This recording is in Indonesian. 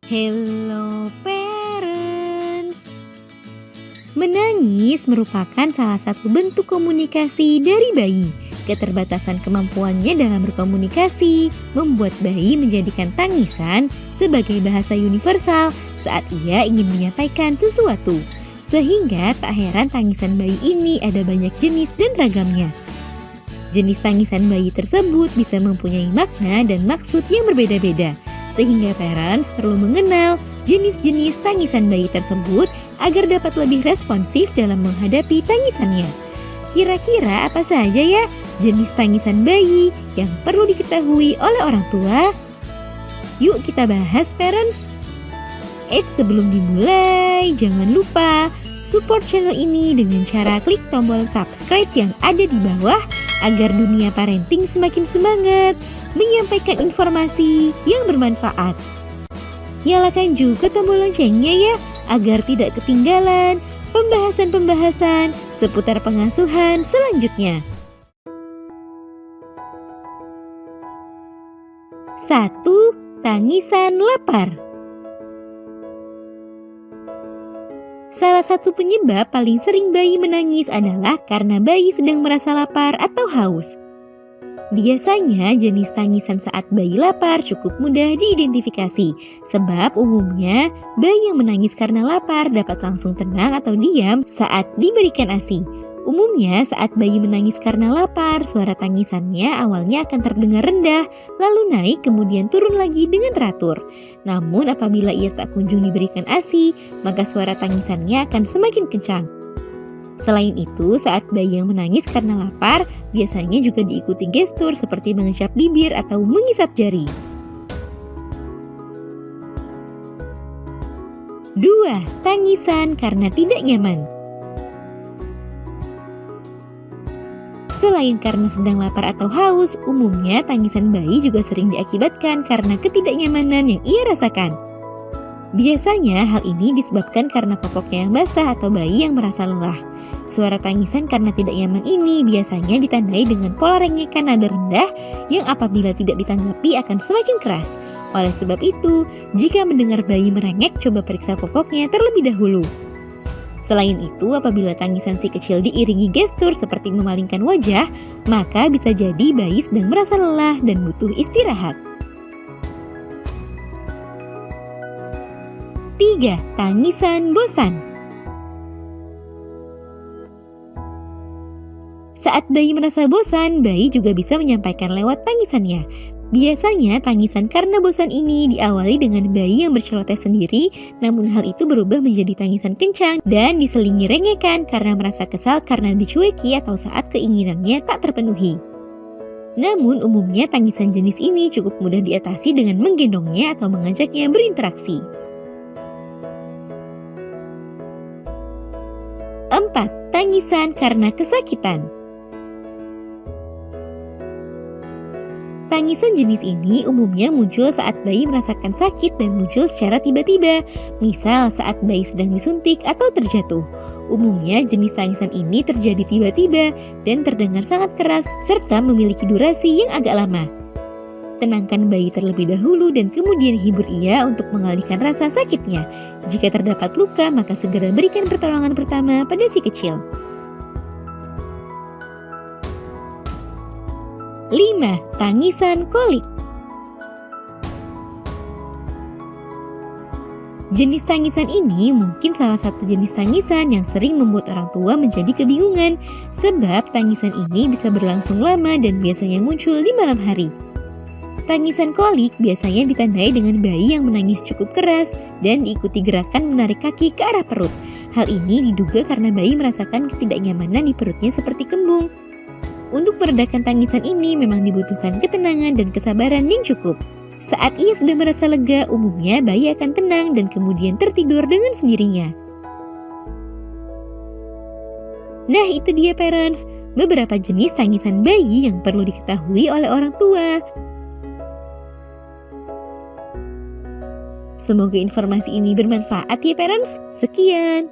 Hello parents. Menangis merupakan salah satu bentuk komunikasi dari bayi. Keterbatasan kemampuannya dalam berkomunikasi membuat bayi menjadikan tangisan sebagai bahasa universal saat ia ingin menyampaikan sesuatu. Sehingga tak heran tangisan bayi ini ada banyak jenis dan ragamnya. Jenis tangisan bayi tersebut bisa mempunyai makna dan maksud yang berbeda-beda. Sehingga parents perlu mengenal jenis-jenis tangisan bayi tersebut agar dapat lebih responsif dalam menghadapi tangisannya. Kira-kira apa saja ya jenis tangisan bayi yang perlu diketahui oleh orang tua? Yuk kita bahas parents. Sebelum dimulai, jangan lupa support channel ini dengan cara klik tombol subscribe yang ada di bawah agar dunia parenting semakin semangat menyampaikan informasi yang bermanfaat. Nyalakan juga tombol loncengnya ya, agar tidak ketinggalan pembahasan-pembahasan seputar pengasuhan selanjutnya. 1. Tangisan lapar. Salah satu penyebab paling sering bayi menangis adalah karena bayi sedang merasa lapar atau haus. Biasanya jenis tangisan saat bayi lapar cukup mudah diidentifikasi, sebab umumnya bayi yang menangis karena lapar dapat langsung tenang atau diam saat diberikan ASI. Umumnya saat bayi menangis karena lapar, suara tangisannya awalnya akan terdengar rendah, lalu naik kemudian turun lagi dengan teratur. Namun apabila ia tak kunjung diberikan ASI, maka suara tangisannya akan semakin kencang. Selain itu, saat bayi yang menangis karena lapar, biasanya juga diikuti gestur seperti mengecap bibir atau mengisap jari. 2. Tangisan karena tidak nyaman. Selain karena sedang lapar atau haus, umumnya tangisan bayi juga sering diakibatkan karena ketidaknyamanan yang ia rasakan. Biasanya hal ini disebabkan karena popoknya yang basah atau bayi yang merasa lelah. Suara tangisan karena tidak nyaman ini biasanya ditandai dengan pola rengekan nada rendah yang apabila tidak ditanggapi akan semakin keras. Oleh sebab itu, jika mendengar bayi merengek, coba periksa popoknya terlebih dahulu. Selain itu, apabila tangisan si kecil diiringi gestur seperti memalingkan wajah, maka bisa jadi bayi sedang merasa lelah dan butuh istirahat. 3. Tangisan bosan. Saat bayi merasa bosan, bayi juga bisa menyampaikan lewat tangisannya. Biasanya tangisan karena bosan ini diawali dengan bayi yang berceloteh sendiri, namun hal itu berubah menjadi tangisan kencang dan diselingi rengekan karena merasa kesal karena dicueki atau saat keinginannya tak terpenuhi. Namun umumnya tangisan jenis ini cukup mudah diatasi dengan menggendongnya atau mengajaknya berinteraksi. 4. Tangisan karena kesakitan. Tangisan jenis ini umumnya muncul saat bayi merasakan sakit dan muncul secara tiba-tiba, misal saat bayi sedang disuntik atau terjatuh. Umumnya jenis tangisan ini terjadi tiba-tiba dan terdengar sangat keras serta memiliki durasi yang agak lama. Tenangkan bayi terlebih dahulu dan kemudian hibur ia untuk mengalihkan rasa sakitnya. Jika terdapat luka, maka segera berikan pertolongan pertama pada si kecil. 5. Tangisan kolik. Jenis tangisan ini mungkin salah satu jenis tangisan yang sering membuat orang tua menjadi kebingungan, sebab tangisan ini bisa berlangsung lama dan biasanya muncul di malam hari. Tangisan kolik biasanya ditandai dengan bayi yang menangis cukup keras dan diikuti gerakan menarik kaki ke arah perut. Hal ini diduga karena bayi merasakan ketidaknyamanan di perutnya seperti kembung. Untuk meredakan tangisan ini memang dibutuhkan ketenangan dan kesabaran yang cukup. Saat ia sudah merasa lega, umumnya bayi akan tenang dan kemudian tertidur dengan sendirinya. Nah, itu dia parents, beberapa jenis tangisan bayi yang perlu diketahui oleh orang tua. Semoga informasi ini bermanfaat ya parents. Sekian.